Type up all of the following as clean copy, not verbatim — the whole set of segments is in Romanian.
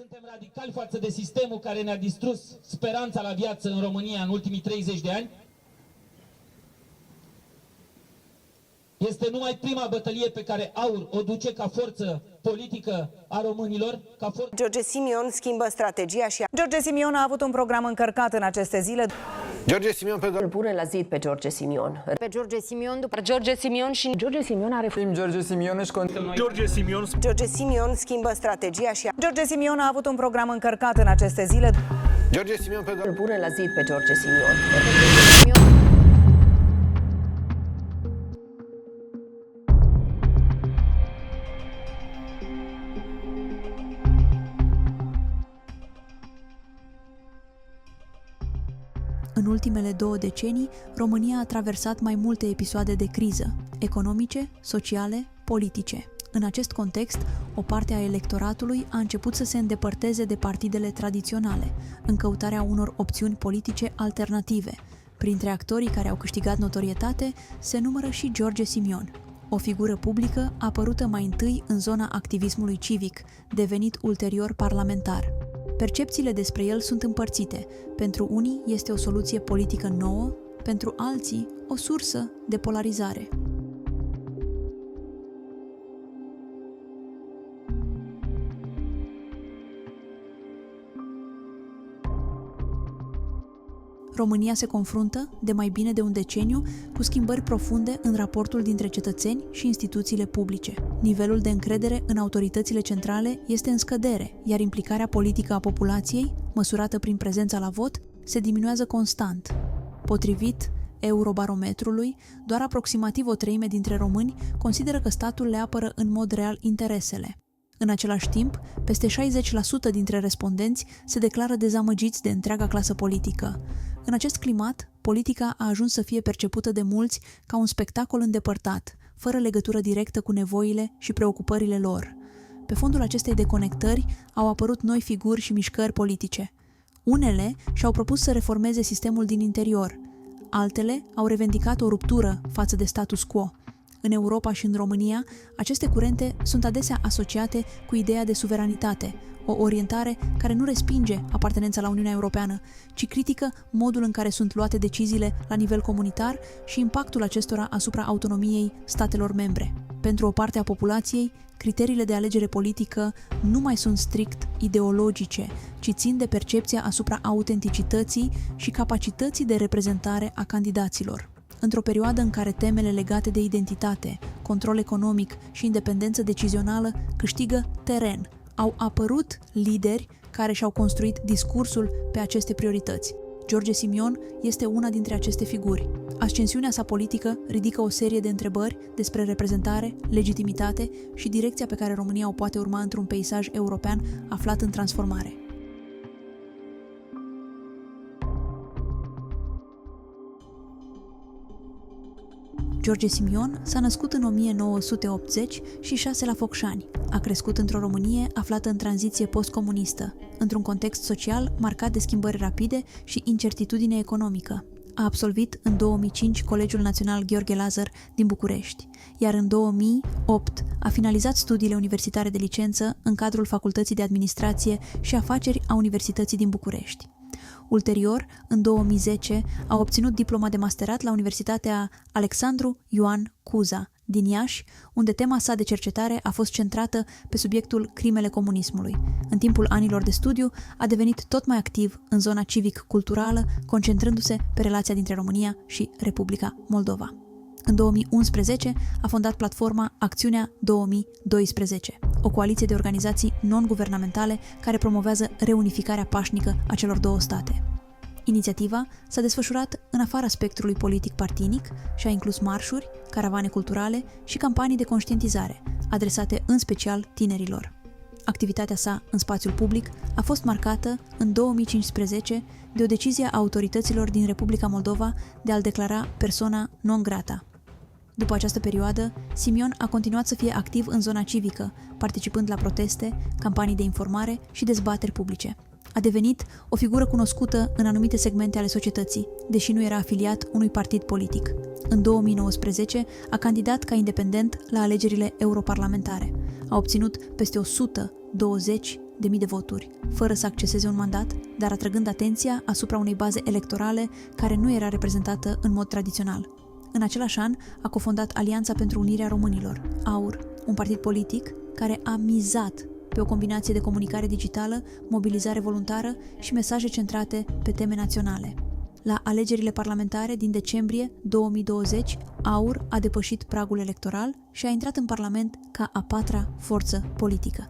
suntem radicali față de sistemul care ne-a distrus speranța la viață în România în ultimii 30 de ani. Este numai prima bătălie pe care AUR o duce ca forță politică a românilor. George Simion schimbă strategia și... George Simion a avut un program încărcat în aceste zile. George Simion îl pune la zid pe George Simion. Pe George Simion, după George Simion și... George Simion are... George Simion își continuă. George Simion schimbă strategia și... George Simion a avut un program încărcat în aceste zile. George Simion îl pune la zid pe George Simion. În ultimele 2 decenii, România a traversat mai multe episoade de criză, economice, sociale, politice. În acest context, o parte a electoratului a început să se îndepărteze de partidele tradiționale, în căutarea unor opțiuni politice alternative. Printre actorii care au câștigat notorietate se numără și George Simion, o figură publică apărută mai întâi în zona activismului civic, devenit ulterior parlamentar. Percepțiile despre el sunt împărțite. Pentru unii este o soluție politică nouă, pentru alții o sursă de polarizare. România se confruntă, de mai bine de un deceniu, cu schimbări profunde în raportul dintre cetățeni și instituțiile publice. Nivelul de încredere în autoritățile centrale este în scădere, iar implicarea politică a populației, măsurată prin prezența la vot, se diminuează constant. Potrivit Eurobarometrului, doar aproximativ 1/3 dintre români consideră că statul le apără în mod real interesele. În același timp, peste 60% dintre respondenți se declară dezamăgiți de întreaga clasă politică. În acest climat, politica a ajuns să fie percepută de mulți ca un spectacol îndepărtat, fără legătură directă cu nevoile și preocupările lor. Pe fondul acestei deconectări au apărut noi figuri și mișcări politice. Unele și-au propus să reformeze sistemul din interior, altele au revendicat o ruptură față de status quo. În Europa și în România, aceste curente sunt adesea asociate cu ideea de suveranitate, o orientare care nu respinge apartenența la Uniunea Europeană, ci critică modul în care sunt luate deciziile la nivel comunitar și impactul acestora asupra autonomiei statelor membre. Pentru o parte a populației, criteriile de alegere politică nu mai sunt strict ideologice, ci țin de percepția asupra autenticității și capacității de reprezentare a candidaților. Într-o perioadă în care temele legate de identitate, control economic și independență decizională câștigă teren, au apărut lideri care și-au construit discursul pe aceste priorități. George Simion este una dintre aceste figuri. Ascensiunea sa politică ridică o serie de întrebări despre reprezentare, legitimitate și direcția pe care România o poate urma într-un peisaj european aflat în transformare. George Simion s-a născut în 1986 la Focșani. A crescut într-o Românie aflată în tranziție postcomunistă, într-un context social marcat de schimbări rapide și incertitudine economică. A absolvit în 2005 Colegiul Național Gheorghe Lazar din București, iar în 2008 a finalizat studiile universitare de licență în cadrul Facultății de Administrație și Afaceri a Universității din București. Ulterior, în 2010, a obținut diploma de masterat la Universitatea Alexandru Ioan Cuza din Iași, unde tema sa de cercetare a fost centrată pe subiectul crimele comunismului. În timpul anilor de studiu, a devenit tot mai activ în zona civic-culturală, concentrându-se pe relația dintre România și Republica Moldova. În 2011 a fondat platforma Acțiunea 2012, o coaliție de organizații non-guvernamentale care promovează reunificarea pașnică a celor două state. Inițiativa s-a desfășurat în afara spectrului politic partinic și a inclus marșuri, caravane culturale și campanii de conștientizare, adresate în special tinerilor. Activitatea sa în spațiul public a fost marcată în 2015 de o decizie a autorităților din Republica Moldova de a-l declara persona non grata. După această perioadă, Simion a continuat să fie activ în zona civică, participând la proteste, campanii de informare și dezbateri publice. A devenit o figură cunoscută în anumite segmente ale societății, deși nu era afiliat unui partid politic. În 2019 a candidat ca independent la alegerile europarlamentare. A obținut peste 120 de voturi, fără să acceseze un mandat, dar atrăgând atenția asupra unei baze electorale care nu era reprezentată în mod tradițional. În același an a cofondat Alianța pentru Unirea Românilor, AUR, un partid politic care a mizat pe o combinație de comunicare digitală, mobilizare voluntară și mesaje centrate pe teme naționale. La alegerile parlamentare din decembrie 2020, AUR a depășit pragul electoral și a intrat în Parlament ca a patra forță politică.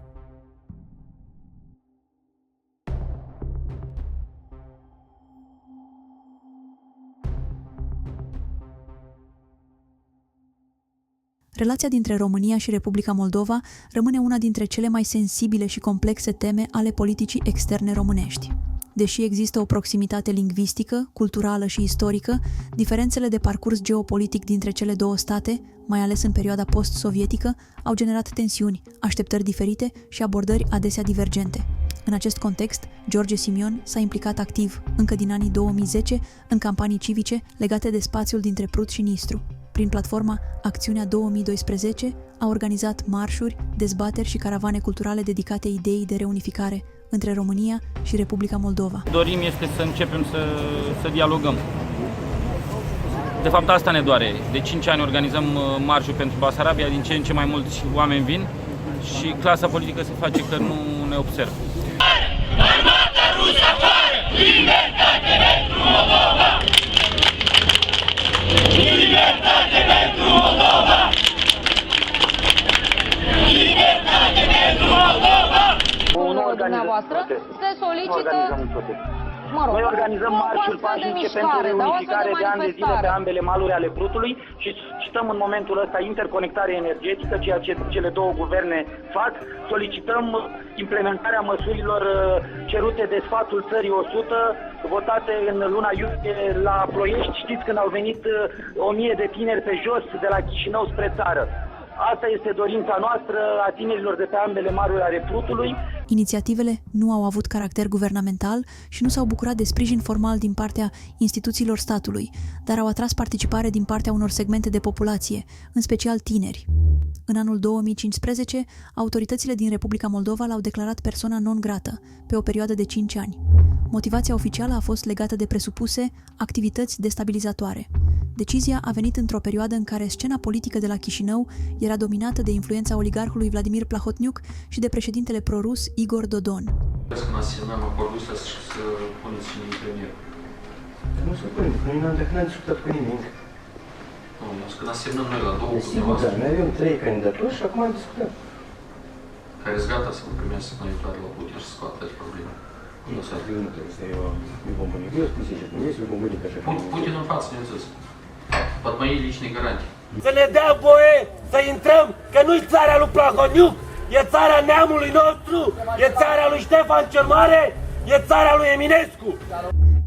Relația dintre România și Republica Moldova rămâne una dintre cele mai sensibile și complexe teme ale politicii externe românești. Deși există o proximitate lingvistică, culturală și istorică, diferențele de parcurs geopolitic dintre cele două state, mai ales în perioada post-sovietică, au generat tensiuni, așteptări diferite și abordări adesea divergente. În acest context, George Simion s-a implicat activ, încă din anii 2010, în campanii civice legate de spațiul dintre Prut și Nistru. Prin platforma Acțiunea 2012 a organizat marșuri, dezbateri și caravane culturale dedicate ideii de reunificare între România și Republica Moldova. Dorim este să începem să dialogăm. De fapt, asta ne doare. De 5 ani organizăm marșuri pentru Basarabia, din ce în ce mai mulți oameni vin și clasa politică se face că nu ne observă. Armata rusă afară! Libertate pentru Moldova! Libertate pentru Moldova! Libertate pentru Moldova! Dumneavoastră se solicită, Noi organizăm marșuri pașnice pentru reunificare de ani de zile pe ambele maluri ale Prutului și solicităm în momentul ăsta interconectare energetică, ceea ce cele două guverne fac. Solicităm implementarea măsurilor cerute de sfatul țării 100, votate în luna iulie la Ploiești. Știți când au venit 1000 de tineri pe jos de la Chișinău spre țară. Asta este dorința noastră a tinerilor de pe ambele maluri ale Prutului. Inițiativele nu au avut caracter guvernamental și nu s-au bucurat de sprijin formal din partea instituțiilor statului, dar au atras participare din partea unor segmente de populație, în special tineri. În anul 2015, autoritățile din Republica Moldova l-au declarat persoana non grata, pe o perioadă de 5 ani. Motivația oficială a fost legată de presupuse activități destabilizatoare. Decizia a venit într-o perioadă în care scena politică de la Chișinău era dominată de influența oligarhului Vladimir Plahotniuc și de președintele prorus Igor Dodon. Nu se pune, noi n-am discutat cu nimic. Când asemnăm noi la două Sigur, dar noi avem 3 candidaturi și acum am discutat. Care sunt gata să vă primească mai clar la Putin și să scoată aceste probleme. Eu nu trebuie să eu vom bune. Eu spun sigur, eu vom bune ca așa. Putin în față, ne înțeles. Под мои личные гарантии. Să ne dea voie să intrăm, că nu-i țara lui Plahotniuc, e țara neamului nostru, e țara lui Ștefan cel Mare, e țara lui Eminescu.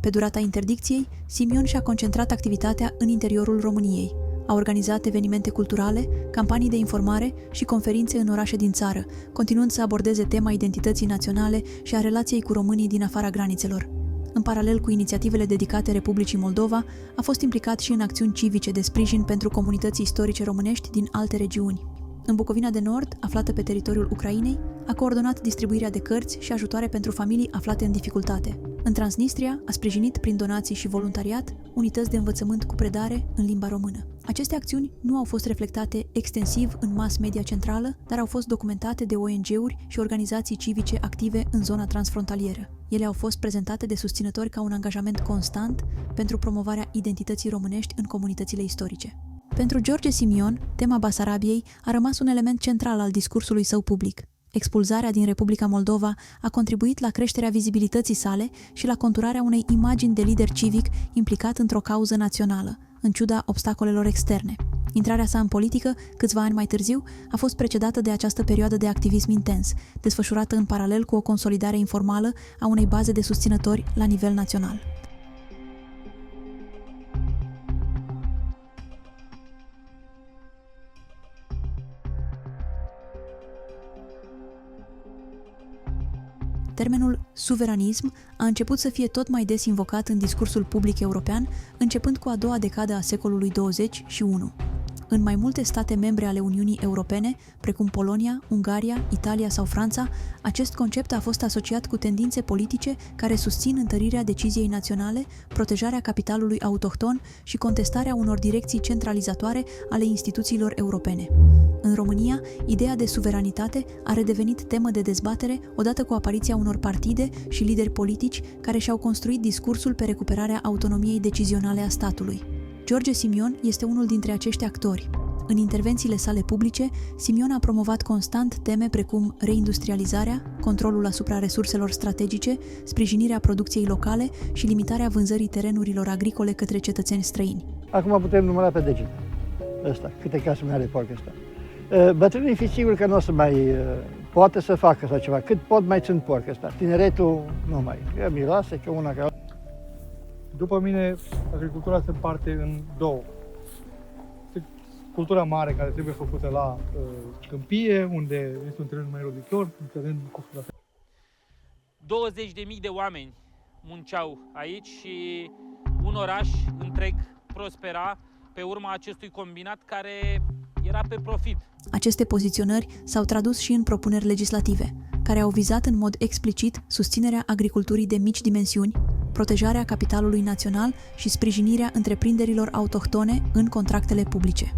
Pe durata interdicției, Simion și-a concentrat activitatea în interiorul României. A organizat evenimente culturale, campanii de informare și conferințe în orașe din țară, continuând să abordeze tema identității naționale și a relației cu românii din afara granițelor. În paralel cu inițiativele dedicate Republicii Moldova, a fost implicat și în acțiuni civice de sprijin pentru comunități istorice românești din alte regiuni. În Bucovina de Nord, aflată pe teritoriul Ucrainei, a coordonat distribuirea de cărți și ajutoare pentru familii aflate în dificultate. În Transnistria, a sprijinit prin donații și voluntariat unități de învățământ cu predare în limba română. Aceste acțiuni nu au fost reflectate extensiv în mass media centrală, dar au fost documentate de ONG-uri și organizații civice active în zona transfrontalieră. Ele au fost prezentate de susținători ca un angajament constant pentru promovarea identității românești în comunitățile istorice. Pentru George Simion, tema Basarabiei a rămas un element central al discursului său public. Expulzarea din Republica Moldova a contribuit la creșterea vizibilității sale și la conturarea unei imagini de lider civic implicat într-o cauză națională, în ciuda obstacolelor externe. Intrarea sa în politică, câțiva ani mai târziu, a fost precedată de această perioadă de activism intens, desfășurată în paralel cu o consolidare informală a unei baze de susținători la nivel național. Termenul suveranism a început să fie tot mai des invocat în discursul public european, începând cu a doua decadă a secolului 21. În mai multe state membre ale Uniunii Europene, precum Polonia, Ungaria, Italia sau Franța, acest concept a fost asociat cu tendințe politice care susțin întărirea deciziei naționale, protejarea capitalului autohton și contestarea unor direcții centralizatoare ale instituțiilor europene. În România, ideea de suveranitate a redevenit temă de dezbatere odată cu apariția unor partide și lideri politici care și-au construit discursul pe recuperarea autonomiei decizionale a statului. George Simion este unul dintre acești actori. În intervențiile sale publice, Simion a promovat constant teme precum reindustrializarea, controlul asupra resurselor strategice, sprijinirea producției locale și limitarea vânzării terenurilor agricole către cetățeni străini. Acum putem număra pe degete ăsta, câte case mai are porc ăsta. Bătrânii fi sigur că nu o să mai poate să facă sau ceva. Cât pot mai țin porc ăsta. Tineretul nu mai. Că miroase, că una ca... După mine, agricultura se împarte în două. Cultura mare care trebuie făcută la câmpie, unde este un teren mai roditor, un teren cu suprafață. 20.000 de oameni munceau aici și un oraș întreg prospera pe urma acestui combinat care era pe profit. Aceste poziționări s-au tradus și în propuneri legislative, care au vizat în mod explicit susținerea agriculturii de mici dimensiuni, protejarea capitalului național și sprijinirea întreprinderilor autohtone în contractele publice.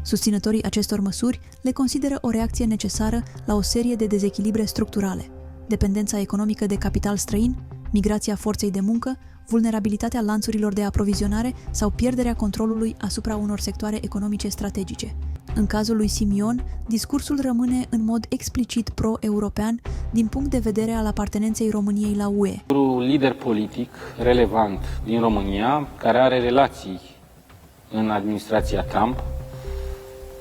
Susținătorii acestor măsuri le consideră o reacție necesară la o serie de dezechilibre structurale: dependența economică de capital străin, migrația forței de muncă, vulnerabilitatea lanțurilor de aprovizionare sau pierderea controlului asupra unor sectoare economice strategice. În cazul lui Simion, discursul rămâne în mod explicit pro-european din punct de vedere al apartenenței României la UE. Un lider politic relevant din România, care are relații în administrația Trump,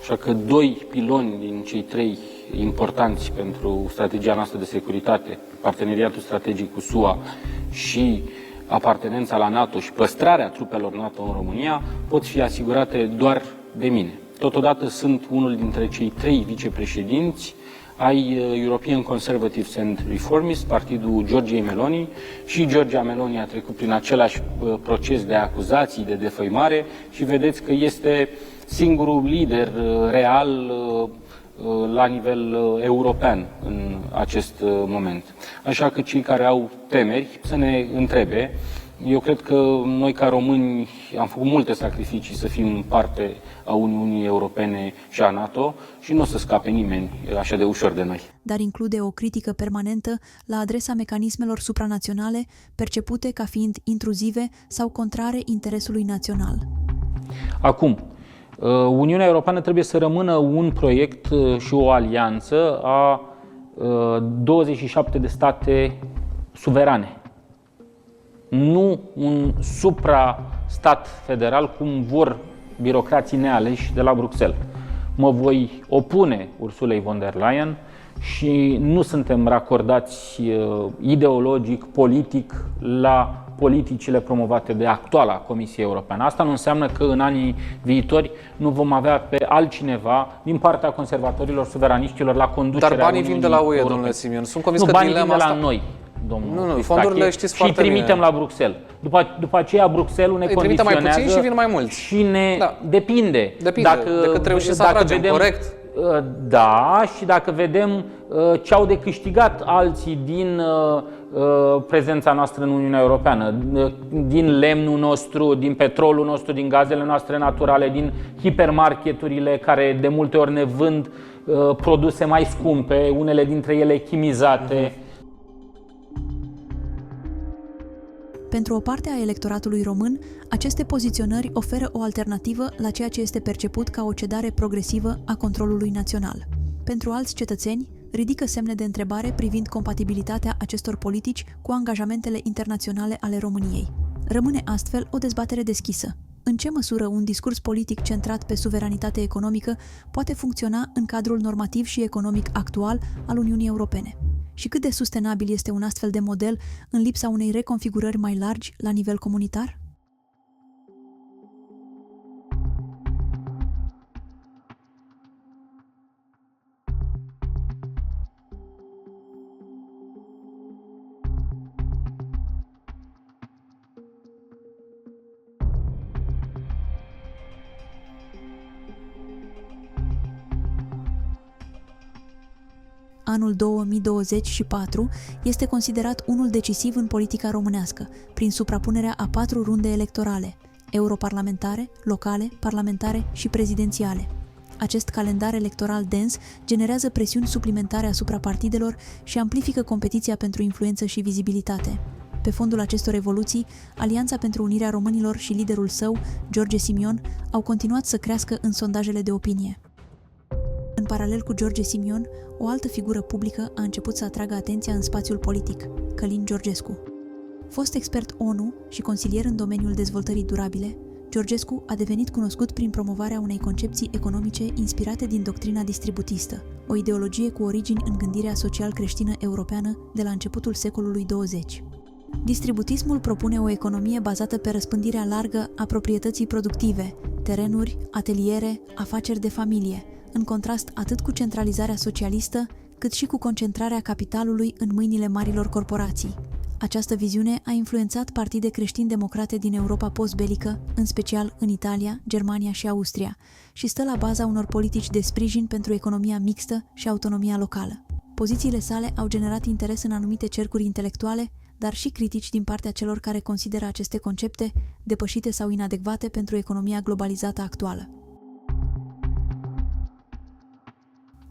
așa că doi piloni din cei trei importanți pentru strategia noastră de securitate, parteneriatul strategic cu SUA și apartenența la NATO și păstrarea trupelor NATO în România, pot fi asigurate doar de mine. Totodată sunt unul dintre cei trei vicepreședinți ai European Conservatives and Reformists, partidul Giorgiei Meloni, și Giorgia Meloni a trecut prin același proces de acuzații, de defăimare și vedeți că este singurul lider real la nivel european în acest moment. Așa că cei care au temeri să ne întrebe. Eu cred că noi ca români am făcut multe sacrificii să fim parte a Uniunii Europene și a NATO și nu o să scape nimeni așa de ușor de noi. Dar include o critică permanentă la adresa mecanismelor supranaționale percepute ca fiind intruzive sau contrare interesului național. Acum, Uniunea Europeană trebuie să rămână un proiect și o alianță a 27 de state suverane. Nu un supra-stat federal, cum vor birocrații nealeși de la Bruxelles. Mă voi opune Ursulei von der Leyen și nu suntem racordați ideologic, politic la politicile promovate de actuala Comisie Europeană. Asta nu înseamnă că în anii viitori nu vom avea pe altcineva din partea conservatorilor, suveraniștilor la conducerea Dar banii Uniunii vin de la UE, Europene. domnule Simion. Sunt convins Nu, că banii vin dilema de la asta... noi, domnul Nu, fondurile știți și foarte trimitem bine. la Bruxelles. După aceea Bruxelles ne trimitem mai condiționează puțin și vin mai mulți. și ne depinde. Depinde de cât reușim să atragem, corect? Da, și dacă vedem ce au de câștigat alții din prezența noastră în Uniunea Europeană, din lemnul nostru, din petrolul nostru, din gazele noastre naturale, din hipermarketurile care de multe ori ne vând produse mai scumpe, unele dintre ele chimizate. Pentru o parte a electoratului român, aceste poziționări oferă o alternativă la ceea ce este perceput ca o cedare progresivă a controlului național. Pentru alți cetățeni, ridică semne de întrebare privind compatibilitatea acestor politici cu angajamentele internaționale ale României. Rămâne astfel o dezbatere deschisă. În ce măsură un discurs politic centrat pe suveranitate economică poate funcționa în cadrul normativ și economic actual al Uniunii Europene? Și cât de sustenabil este un astfel de model în lipsa unei reconfigurări mai largi la nivel comunitar? anul 2024 este considerat unul decisiv în politica românească, prin suprapunerea a 4 runde electorale, europarlamentare, locale, parlamentare și prezidențiale. Acest calendar electoral dens generează presiuni suplimentare asupra partidelor și amplifică competiția pentru influență și vizibilitate. Pe fondul acestor evoluții, Alianța pentru Unirea Românilor și liderul său, George Simion, au continuat să crească în sondajele de opinie. În paralel cu George Simion, o altă figură publică a început să atragă atenția în spațiul politic, Călin Georgescu. Fost expert ONU și consilier în domeniul dezvoltării durabile, Georgescu a devenit cunoscut prin promovarea unei concepții economice inspirate din doctrina distributistă, o ideologie cu origini în gândirea social-creștină europeană de la începutul secolului 20. Distributismul propune o economie bazată pe răspândirea largă a proprietății productive, terenuri, ateliere, afaceri de familie, în contrast atât cu centralizarea socialistă, cât și cu concentrarea capitalului în mâinile marilor corporații. Această viziune a influențat partide creștin-democrate din Europa postbelică, în special în Italia, Germania și Austria, și stă la baza unor politici de sprijin pentru economia mixtă și autonomia locală. Pozițiile sale au generat interes în anumite cercuri intelectuale, dar și critici din partea celor care consideră aceste concepte depășite sau inadecvate pentru economia globalizată actuală.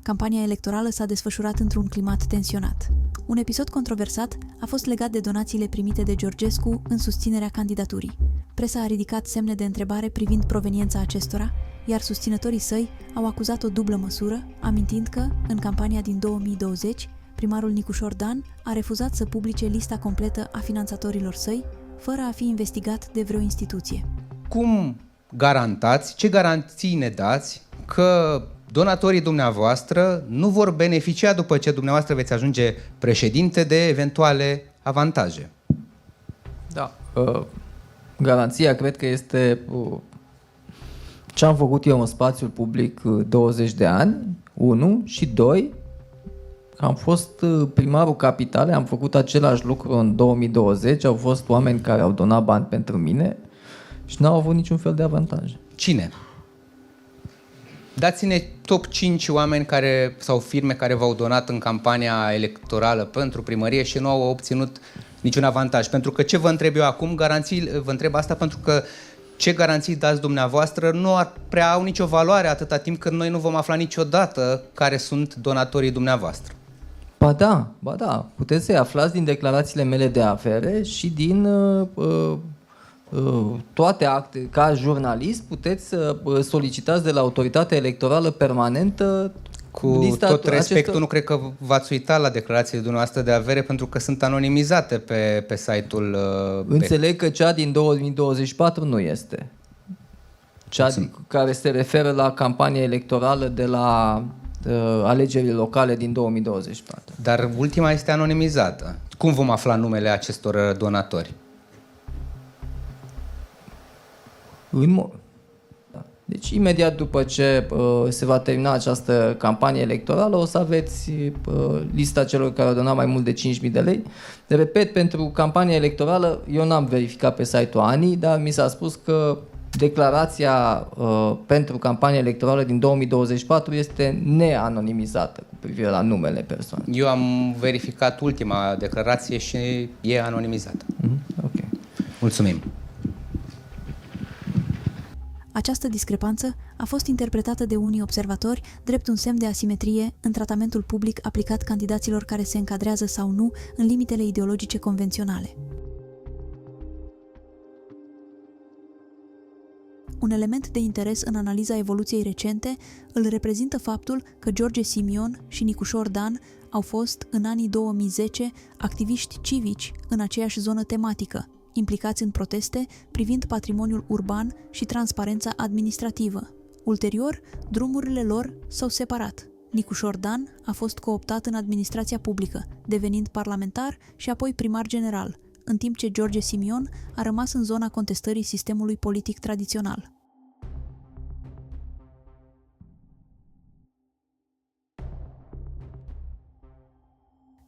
Campania electorală s-a desfășurat într-un climat tensionat. Un episod controversat a fost legat de donațiile primite de Georgescu în susținerea candidaturii. Presa a ridicat semne de întrebare privind proveniența acestora, iar susținătorii săi au acuzat o dublă măsură, amintind că, în campania din 2020, primarul Nicușor Dan a refuzat să publice lista completă a finanțatorilor săi, fără a fi investigat de vreo instituție. Cum garantați, ce garanții ne dați că donatorii dumneavoastră nu vor beneficia după ce dumneavoastră veți ajunge președinte de eventuale avantaje? Da, garanția cred că este ce am făcut eu în spațiul public 20 de ani, 1, și 2, am fost primarul capitalei, am făcut același lucru în 2020, au fost oameni care au donat bani pentru mine și n-au avut niciun fel de avantaj. Cine? Dați-ne top 5 oameni care, sau firme care v-au donat în campania electorală pentru primărie și nu au obținut niciun avantaj. Pentru că ce vă întreb eu acum, vă întreb asta pentru că ce garanții dați dumneavoastră nu ar prea au nicio valoare atâta timp cât noi nu vom afla niciodată care sunt donatorii dumneavoastră. Ba da, puteți să-i aflați din declarațiile mele de avere și din toate acte, ca jurnalist puteți să solicitați de la autoritatea electorală permanentă cu lista tot respectul, acestor... nu cred că v-ați uitat la declarațiile dumneavoastră de avere pentru că sunt anonimizate pe site-ul Înțeleg că cea din 2024 nu este. Cea care se referă la campania electorală de la alegerile locale din 2024. Dar ultima este anonimizată. Cum vom afla numele acestor donatori? Deci imediat după ce se va termina această campanie electorală o să aveți lista celor care au donat mai mult de 5.000 de lei. Repet, pentru campania electorală eu n-am verificat pe site-ul ANI, dar mi s-a spus că declarația pentru campania electorală din 2024 este neanonimizată cu privire la numele persoanei. Eu am verificat ultima declarație și e anonimizată. Ok. Mulțumim. Această discrepanță a fost interpretată de unii observatori drept un semn de asimetrie în tratamentul public aplicat candidaților care se încadrează sau nu în limitele ideologice convenționale. Un element de interes în analiza evoluției recente îl reprezintă faptul că George Simion și Nicușor Dan au fost, în anii 2010, activiști civici în aceeași zonă tematică, implicați în proteste privind patrimoniul urban și transparența administrativă. Ulterior, drumurile lor s-au separat. Nicușor Dan a fost cooptat în administrația publică, devenind parlamentar și apoi primar general, în timp ce George Simion a rămas în zona contestării sistemului politic tradițional.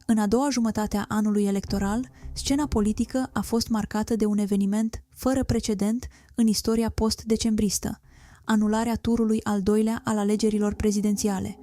În a doua jumătate a anului electoral, scena politică a fost marcată de un eveniment fără precedent în istoria post-decembristă, anularea turului al doilea al alegerilor prezidențiale.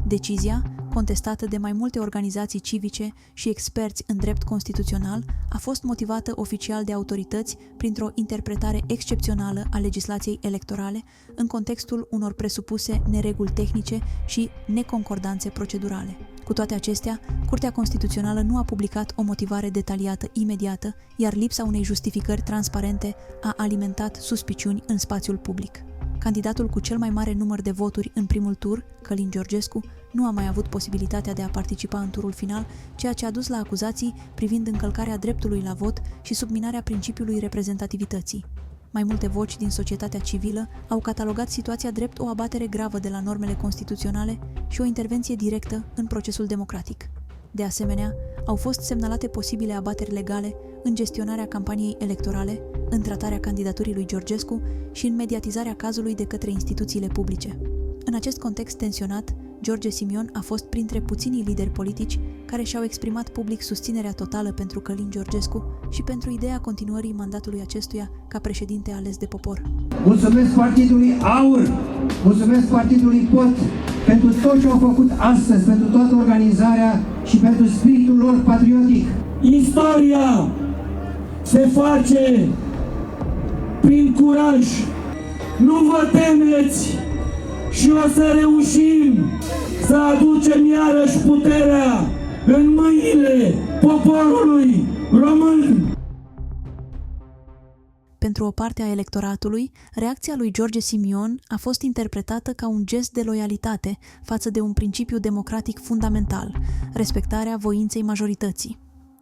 Decizia, contestată de mai multe organizații civice și experți în drept constituțional, a fost motivată oficial de autorități printr-o interpretare excepțională a legislației electorale în contextul unor presupuse nereguli tehnice și neconcordanțe procedurale. Cu toate acestea, Curtea Constituțională nu a publicat o motivare detaliată imediată, iar lipsa unei justificări transparente a alimentat suspiciuni în spațiul public. Candidatul cu cel mai mare număr de voturi în primul tur, Călin Georgescu, nu a mai avut posibilitatea de a participa în turul final, ceea ce a dus la acuzații privind încălcarea dreptului la vot și subminarea principiului reprezentativității. Mai multe voci din societatea civilă au catalogat situația drept o abatere gravă de la normele constituționale și o intervenție directă în procesul democratic. De asemenea, au fost semnalate posibile abateri legale în gestionarea campaniei electorale, în tratarea candidaturii lui Georgescu și în mediatizarea cazului de către instituțiile publice. În acest context tensionat, George Simion a fost printre puținii lideri politici care și-au exprimat public susținerea totală pentru Călin Georgescu și pentru ideea continuării mandatului acestuia ca președinte ales de popor. Mulțumesc Partidului Aur, mulțumesc Partidului Pot pentru tot ce au făcut astăzi, pentru toată organizarea și pentru spiritul lor patriotic. Istoria se face prin curaj. Nu vă temeți și o să reușim să aducem iarăși puterea în mâinile poporului român. Pentru o parte a electoratului, reacția lui George Simion a fost interpretată ca un gest de loialitate față de un principiu democratic fundamental, respectarea voinței majorității.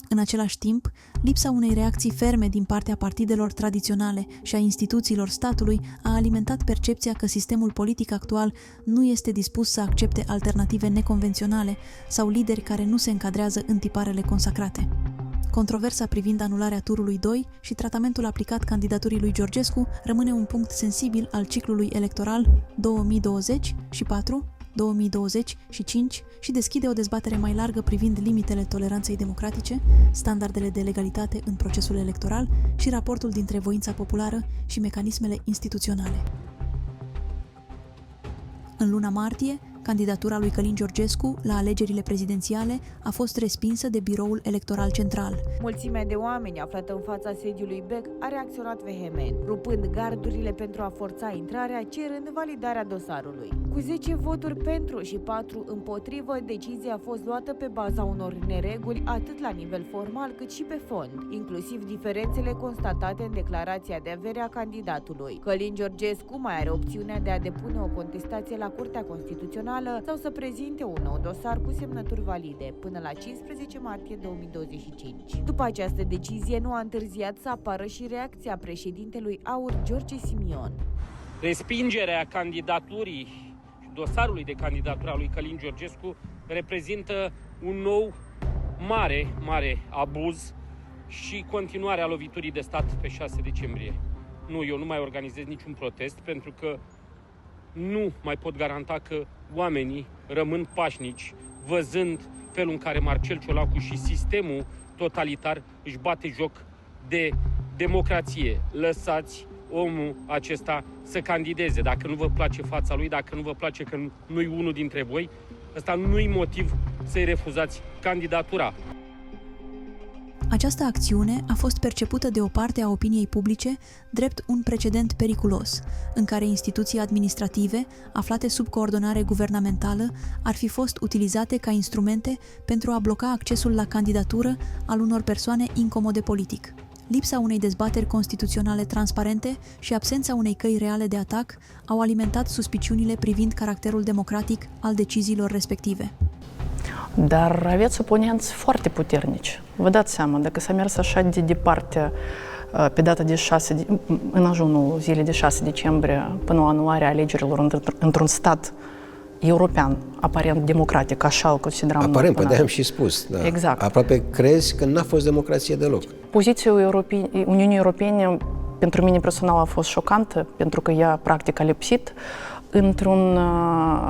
În același timp, lipsa unei reacții ferme din partea partidelor tradiționale și a instituțiilor statului a alimentat percepția că sistemul politic actual nu este dispus să accepte alternative neconvenționale sau lideri care nu se încadrează în tiparele consacrate. Controversa privind anularea turului 2 și tratamentul aplicat candidaturii lui Georgescu rămâne un punct sensibil al ciclului electoral 2024, 2025 și deschide o dezbatere mai largă privind limitele toleranței democratice, standardele de legalitate în procesul electoral și raportul dintre voința populară și mecanismele instituționale. În luna martie, candidatura lui Călin Georgescu la alegerile prezidențiale a fost respinsă de Biroul Electoral Central. Mulțimea de oameni aflată în fața sediului BEC a reacționat vehement, rupând gardurile pentru a forța intrarea, cerând validarea dosarului. Cu 10 voturi pentru și 4 împotrivă, decizia a fost luată pe baza unor nereguli atât la nivel formal cât și pe fond, inclusiv diferențele constatate în declarația de avere a candidatului. Călin Georgescu mai are opțiunea de a depune o contestație la Curtea Constituțională sau să prezinte un nou dosar cu semnături valide până la 15 martie 2025. După această decizie, nu a întârziat să apară și reacția președintelui AUR, George Simion. Respingerea candidaturii și dosarului de candidatură a lui Călin Georgescu reprezintă un nou mare abuz și continuarea loviturii de stat pe 6 decembrie. Eu nu mai organizez niciun protest pentru că nu mai pot garanta că oamenii rămân pașnici văzând felul în care Marcel Ciolacu și sistemul totalitar își bate joc de democrație. Lăsați omul acesta să candideze. Dacă nu vă place fața lui, dacă nu vă place că nu-i unul dintre voi, ăsta nu-i motiv să-i refuzați candidatura. Această acțiune a fost percepută de o parte a opiniei publice drept un precedent periculos, în care instituții administrative, aflate sub coordonare guvernamentală, ar fi fost utilizate ca instrumente pentru a bloca accesul la candidatură al unor persoane incomode politic. Lipsa unei dezbateri constituționale transparente și absența unei căi reale de atac au alimentat suspiciunile privind caracterul democratic al deciziilor respective. Dar aveți oponenți foarte puternici. Vă dați seama, dacă s-a mers așa de departe pe data de 6, în ajunul zilei de 6 decembrie până la anularea alegerilor într-un stat european, aparent democratic, așa îl considerăm. Aparent, pe de-aia am și spus. Da. Exact. Aproape crezi că n-a fost democrație deloc. Poziția Uniunii Europene pentru mine personal a fost șocantă, pentru că ea practic a lipsit. Într-un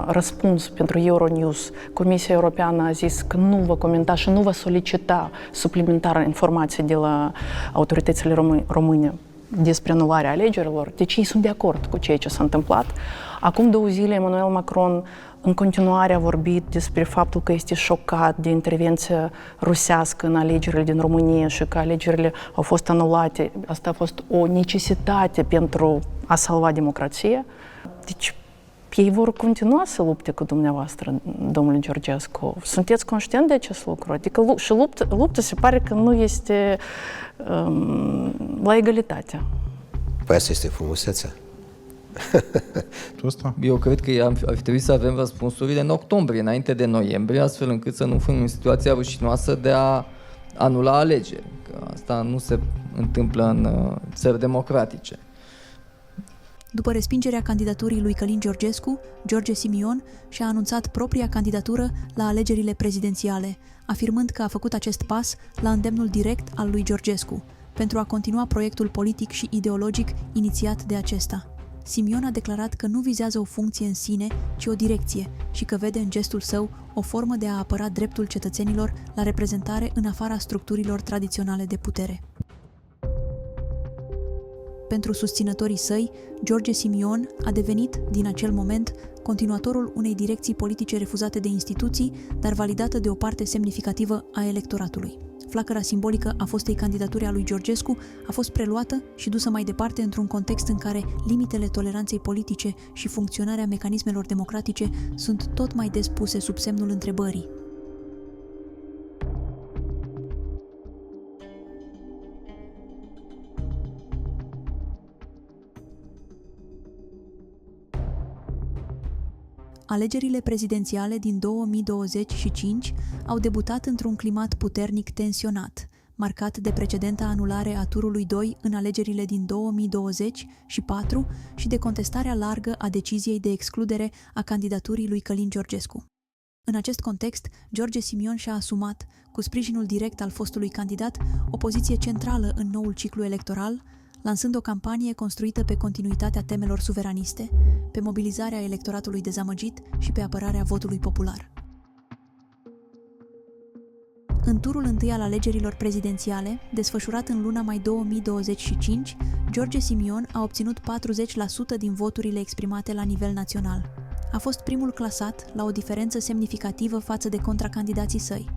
răspuns pentru Euronews, Comisia Europeană a zis că nu va comenta și nu va solicita suplimentar informații de la autoritățile române despre anularea alegerilor. Deci ei sunt de acord cu ceea ce s-a întâmplat. Acum 2 zile, Emmanuel Macron În continuare a vorbit despre faptul că este șocat de intervenția rusească în alegerile din România și că alegerile au fost anulate. Asta a fost o necesitate pentru a salva democrația. Deci, ei vor continua să lupte cu dumneavoastră, domnule Georgescu. Sunteți conștient de acest lucru? Adică și lupta se pare că nu este la egalitate. Păi asta este frumusețea. Eu cred că ar fi trebuit să avem răspunsurile în octombrie, înainte de noiembrie, astfel încât să nu fim în situația rușinoasă de a anula alegeri. Că asta nu se întâmplă în țări democratice. După respingerea candidaturii lui Călin Georgescu, George Simion și-a anunțat propria candidatură la alegerile prezidențiale, afirmând că a făcut acest pas la îndemnul direct al lui Georgescu, pentru a continua proiectul politic și ideologic inițiat de acesta. Simion a declarat că nu vizează o funcție în sine, ci o direcție și că vede în gestul său o formă de a apăra dreptul cetățenilor la reprezentare în afara structurilor tradiționale de putere. Pentru susținătorii săi, George Simion a devenit, din acel moment, continuatorul unei direcții politice refuzate de instituții, dar validată de o parte semnificativă a electoratului. Flacăra simbolică a fostei candidaturi a lui Georgescu a fost preluată și dusă mai departe într-un context în care limitele toleranței politice și funcționarea mecanismelor democratice sunt tot mai des puse sub semnul întrebării. Alegerile prezidențiale din 2025 au debutat într-un climat puternic tensionat, marcat de precedenta anulare a turului 2 în alegerile din 2024 și de contestarea largă a deciziei de excludere a candidaturii lui Călin Georgescu. În acest context, George Simion și-a asumat, cu sprijinul direct al fostului candidat, o poziție centrală în noul ciclu electoral, lansând o campanie construită pe continuitatea temelor suveraniste, pe mobilizarea electoratului dezamăgit și pe apărarea votului popular. În turul întâi al alegerilor prezidențiale, desfășurat în luna mai 2025, George Simion a obținut 40% din voturile exprimate la nivel național. A fost primul clasat, la o diferență semnificativă față de contracandidații săi.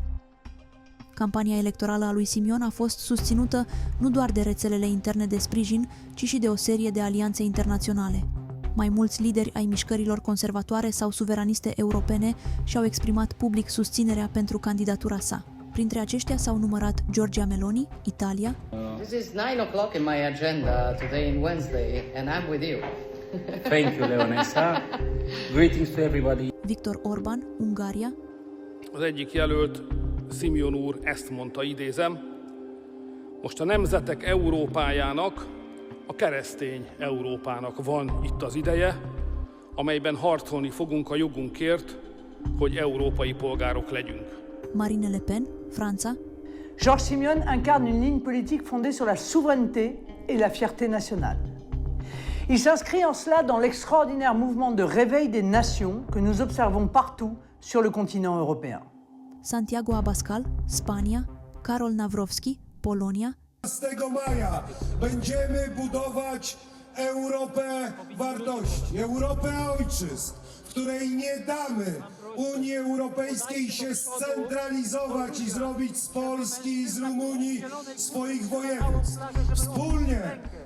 Campania electorală a lui Simion a fost susținută nu doar de rețelele interne de sprijin, ci și de o serie de alianțe internaționale. Mai mulți lideri ai mișcărilor conservatoare sau suveraniste europene și-au exprimat public susținerea pentru candidatura sa. Printre aceștia s-au numărat Giorgia Meloni, Italia. This is 9 o'clock in my agenda today in Wednesday and I'm with you. Thank you, Leonessa. Greetings to everybody. Viktor Orbán, Ungaria. Az egyik jelölt, Simion úr ezt mondta, idézem, most a nemzetek Európájának, a keresztény Európának van itt az ideje, amelyben harcolni fogunk a jogunkért, hogy európai polgárok legyünk. Marine Le Pen, Franța. Georges Simion incarne une ligne politique fondée sur la souveraineté et la fierté nationale. Il s'inscrit en cela dans l'extraordinaire mouvement de réveil des nations que nous observons partout sur le continent européen. Santiago Abascal, Spania, Karol Nawrowski, Polonia. 15 maja będziemy budować Europę wartości, Europę ojczyzn, w której nie damy Unii Europejskiej się scentralizować i zrobić z Polski i z Rumunii swoich województw. Wspólnie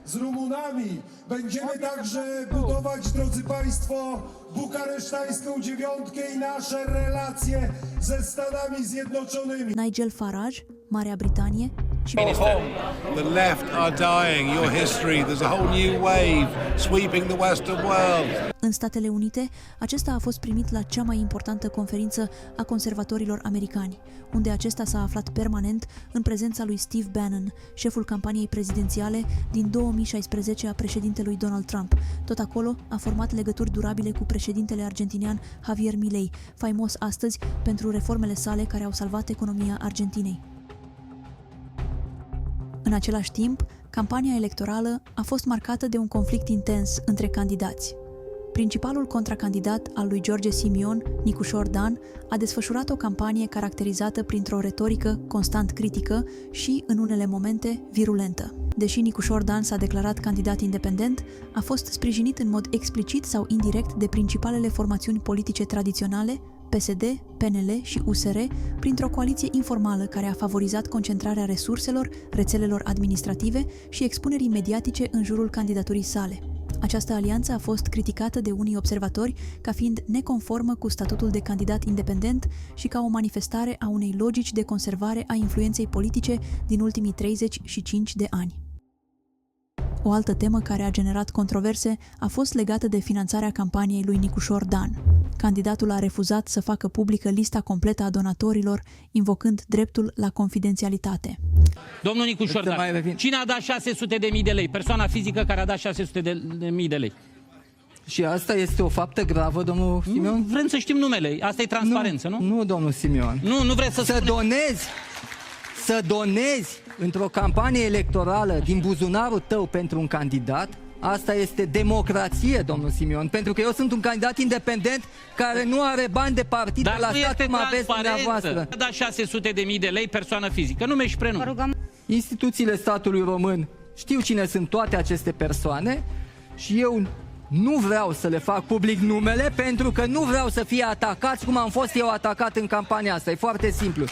z Rumunami będziemy także budować, drodzy Państwo, bukaresztańską dziewiątkę i nasze relacje ze Stanami Zjednoczonymi. Nigel Farage, Marea Britanie. The left are dying. Your history, there's a whole new wave sweeping the Western world. În Statele Unite, acesta a fost primit la cea mai importantă conferință a conservatorilor americani, unde acesta s-a aflat permanent în prezența lui Steve Bannon, șeful campaniei prezidențiale din 2016 a președintelui Donald Trump. Tot acolo a format legături durabile cu președintele argentinian Javier Milei, faimos astăzi pentru reformele sale care au salvat economia Argentinei. În același timp, campania electorală a fost marcată de un conflict intens între candidați. Principalul contracandidat al lui George Simion, Nicușor Dan, a desfășurat o campanie caracterizată printr-o retorică constant critică și, în unele momente, virulentă. Deși Nicușor Dan s-a declarat candidat independent, a fost sprijinit în mod explicit sau indirect de principalele formațiuni politice tradiționale, PSD, PNL și USR, printr-o coaliție informală care a favorizat concentrarea resurselor, rețelelor administrative și expunerii mediatice în jurul candidaturii sale. Această alianță a fost criticată de unii observatori ca fiind neconformă cu statutul de candidat independent și ca o manifestare a unei logici de conservare a influenței politice din ultimii 35 de ani. O altă temă care a generat controverse a fost legată de finanțarea campaniei lui Nicușor Dan. Candidatul a refuzat să facă publică lista completă a donatorilor, invocând dreptul la confidențialitate. Domnul Nicușor Dan, cine a dat 600.000 de lei? Persoana fizică care a dat 600.000 de lei. Și asta este o faptă gravă, domnul Simion? Vrem să știm numele. Asta e transparență, nu? Nu, domnul Simion. Nu vreți să donezi într-o campanie electorală din buzunarul tău pentru un candidat, asta este democrație, domnul Simion, pentru că eu sunt un candidat independent care nu are bani de partid de la stat cum aveți dumneavoastră. A dat 600.000 de lei persoană fizică, nume și prenume. Instituțiile statului român știu cine sunt toate aceste persoane și eu nu vreau să le fac public numele pentru că nu vreau să fie atacați cum am fost eu atacat în campania asta. E foarte simplu.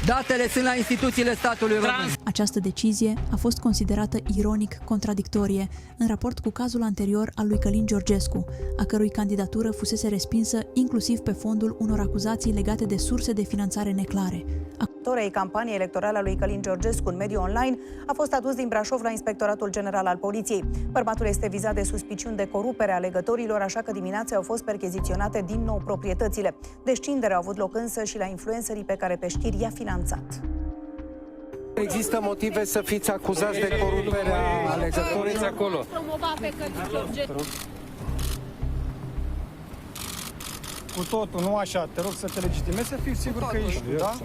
Datele sunt la instituțiile statului român. Această decizie a fost considerată ironic contradictorie în raport cu cazul anterior al lui Călin Georgescu, a cărui candidatură fusese respinsă inclusiv pe fondul unor acuzații legate de surse de finanțare neclare. Actorei campaniei electorale a lui Călin Georgescu în mediul online a fost adus din Brașov la Inspectoratul General al Poliției. Bărbatul este vizat de suspiciuni de corupere a alegătorilor, așa că dimineața au fost percheziționate din nou proprietățile. Descindere au avut loc însă și la influencerii pe care pe știri i-a finanțat. Există motive să fiți acuzați de coruperea alegătorilor acolo. Cu totul, nu așa. Te rog să te legitimezi, să fii sigur că ești tu, da?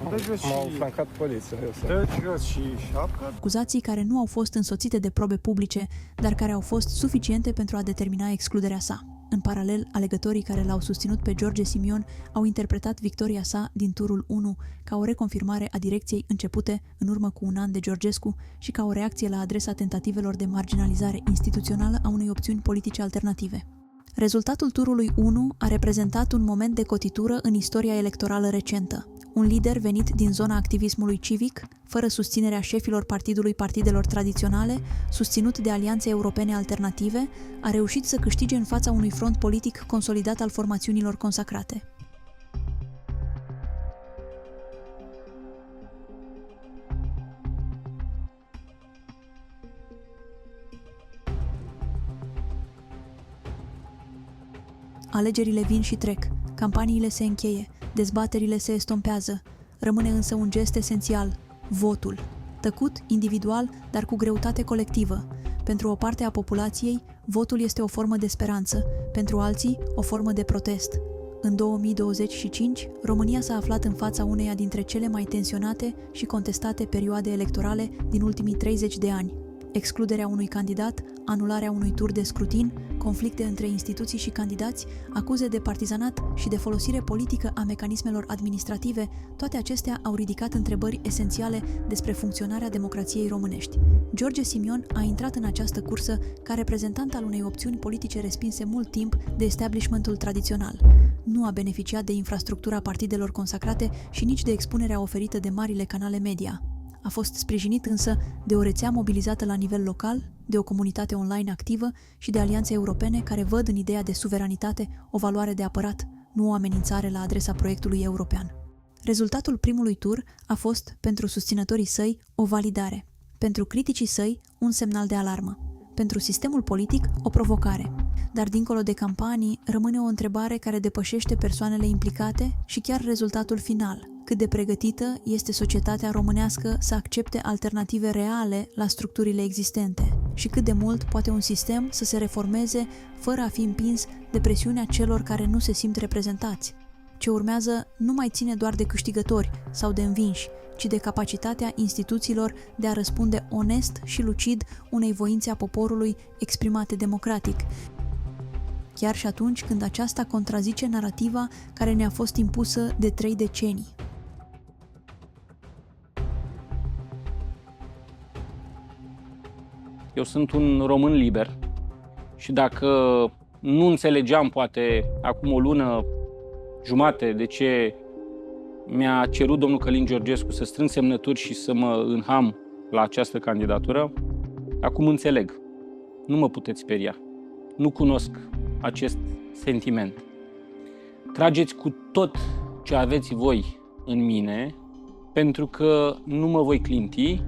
M-au flancat poliția. Dă-ți jos și șapca. Acuzații care nu au fost însoțite de probe publice, dar care au fost suficiente pentru a determina excluderea sa. În paralel, alegătorii care l-au susținut pe George Simion au interpretat victoria sa din turul 1 ca o reconfirmare a direcției începute în urmă cu un an de Georgescu și ca o reacție la adresa tentativelor de marginalizare instituțională a unei opțiuni politice alternative. Rezultatul turului 1 a reprezentat un moment de cotitură în istoria electorală recentă. Un lider venit din zona activismului civic, fără susținerea șefilor partidelor tradiționale, susținut de alianțe europene alternative, a reușit să câștige în fața unui front politic consolidat al formațiunilor consacrate. Alegerile vin și trec, campaniile se încheie, dezbaterile se estompează. Rămâne însă un gest esențial, votul. Tăcut, individual, dar cu greutate colectivă. Pentru o parte a populației, votul este o formă de speranță, pentru alții, o formă de protest. În 2025, România s-a aflat în fața uneia dintre cele mai tensionate și contestate perioade electorale din ultimii 30 de ani. Excluderea unui candidat, anularea unui tur de scrutin, conflicte între instituții și candidați, acuze de partizanat și de folosire politică a mecanismelor administrative, toate acestea au ridicat întrebări esențiale despre funcționarea democrației românești. George Simion a intrat în această cursă ca reprezentant al unei opțiuni politice respinse mult timp de establishmentul tradițional. Nu a beneficiat de infrastructura partidelor consacrate și nici de expunerea oferită de marile canale media. A fost sprijinit însă de o rețea mobilizată la nivel local, de o comunitate online activă și de alianțe europene care văd în ideea de suveranitate o valoare de apărat, nu o amenințare la adresa proiectului european. Rezultatul primului tur a fost, pentru susținătorii săi, o validare, pentru criticii săi, un semnal de alarmă, pentru sistemul politic, o provocare. Dar dincolo de campanii, rămâne o întrebare care depășește persoanele implicate și chiar rezultatul final. Cât de pregătită este societatea românească să accepte alternative reale la structurile existente și cât de mult poate un sistem să se reformeze fără a fi împins de presiunea celor care nu se simt reprezentați. Ce urmează nu mai ține doar de câștigători sau de învinși, ci de capacitatea instituțiilor de a răspunde onest și lucid unei voințe a poporului exprimate democratic, chiar și atunci când aceasta contrazice narativa care ne-a fost impusă de 3 decenii. Eu sunt un român liber și dacă nu înțelegeam, poate, acum o lună jumate, de ce mi-a cerut domnul Călin Georgescu să strâng semnături și să mă înham la această candidatură, acum înțeleg. Nu mă puteți speria. Nu cunosc acest sentiment. Trageți cu tot ce aveți voi în mine, pentru că nu mă voi clinti